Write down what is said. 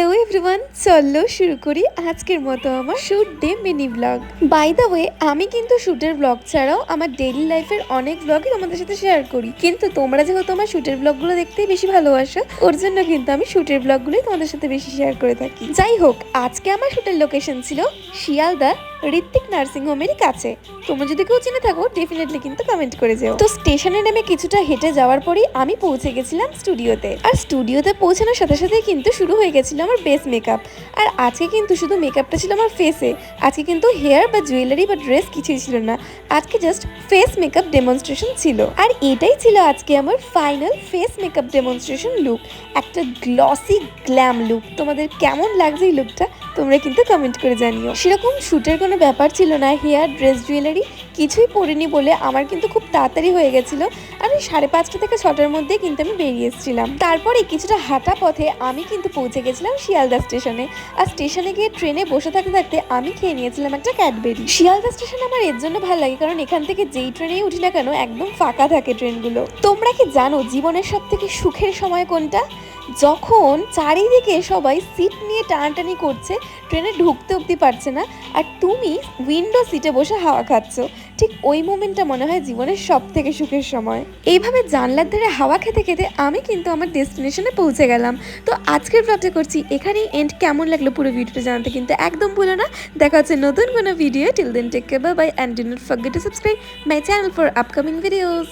Hello everyone, চলো শুরু করি আজকের মতো আমার shoot day mini vlog. By the way, আমি কিন্তু শুটের ব্লগ ছাড়াও আমার ডেইলি লাইফের অনেক ব্লগই তোমাদের সাথে শেয়ার করি, কিন্তু তোমরা যেহেতু আমার শুটের ব্লগগুলো দেখতেই বেশি ভালোবাসো, ওর জন্য কিন্তু আমি শুটের ব্লগগুলোই তোমাদের সাথে বেশি শেয়ার করে থাকি। যাই হোক, আজকে আমার শুটের লোকেশন ছিল শিয়ালদা ঋত্বিক নার্সিং হোমের কাছে। তোমরা যদি কেউ চিনে থাকো ডেফিনেটলি কিন্তু কমেন্ট করে যাও। তো স্টেশনে নেমে কিছুটা হেঁটে যাওয়ার পরেই আমি পৌঁছে গেছিলাম স্টুডিওতে। আর স্টুডিওতে পৌঁছানোর সাথে সাথে কিন্তু শুরু হয়ে গেছিল আমার বেস মেকআপ। আর আজকে কিন্তু শুধু মেকআপটা ছিল আমার ফেসে, আজকে কিন্তু হেয়ার বা জুয়েলারি বা ড্রেস কিছুই ছিল না, আজকে জাস্ট ফেস মেকআপ ডেমনস্ট্রেশন ছিল। আর এটাই ছিল আজকে আমার final face makeup demonstration look, একটা গ্লসি গ্ল্যাম লুক। তোমাদের কেমন লাগছে এই লুকটা তোমরা কিন্তু কমেন্ট করে জানিও। সেরকম শুটের কোনো ব্যাপার ছিল না, হেয়ার ড্রেস জুয়েলারি কিছুই পরিনি বলে আমার কিন্তু খুব তাড়াতাড়ি হয়ে গেছিলো। আর ওই 5:30 থেকে 6টার মধ্যে কিন্তু আমি বেরিয়ে এসেছিলাম। তারপরে কিছুটা হাঁটা পথে আমি কিন্তু পৌঁছে গেছিলাম শিয়ালদা স্টেশনে। আর স্টেশনে গিয়ে ট্রেনে বসে থাকতে থাকতে আমি খেয়ে নিয়েছিলাম একটা ক্যাডবেরি। শিয়ালদা স্টেশন আমার এর জন্য ভালো লাগে কারণ এখান থেকে যেই ট্রেনেই উঠি না কেন একদম ফাঁকা থাকে ট্রেনগুলো। তোমরা কি জানো জীবনের সব থেকে সুখের সময় কোনটা? যখন চারিদিকে সবাই সিট নিয়ে টানাটানি করছে, ট্রেনে ঢুকতে অবধি পারছে না, আর তুমি উইন্ডো সিটে বসে হাওয়া খাচ্ছ। ঠিক ওই মোমেন্টটা মনে হয় জীবনের সব থেকে সুখের সময়। এইভাবে জানলার ধারে হাওয়া খেতে খেতে আমি কিন্তু আমার ডেস্টিনেশনে পৌঁছে গেলাম। তো আজকের ব্লগটা করছি এখানেই এন্ড। কেমন লাগলো পুরো ভিডিওটা জানাতে কিন্তু একদম ভুলো না। দেখা হচ্ছে নতুন কোনো video. Till then take care, bye bye, and do not forget to subscribe my channel for upcoming videos.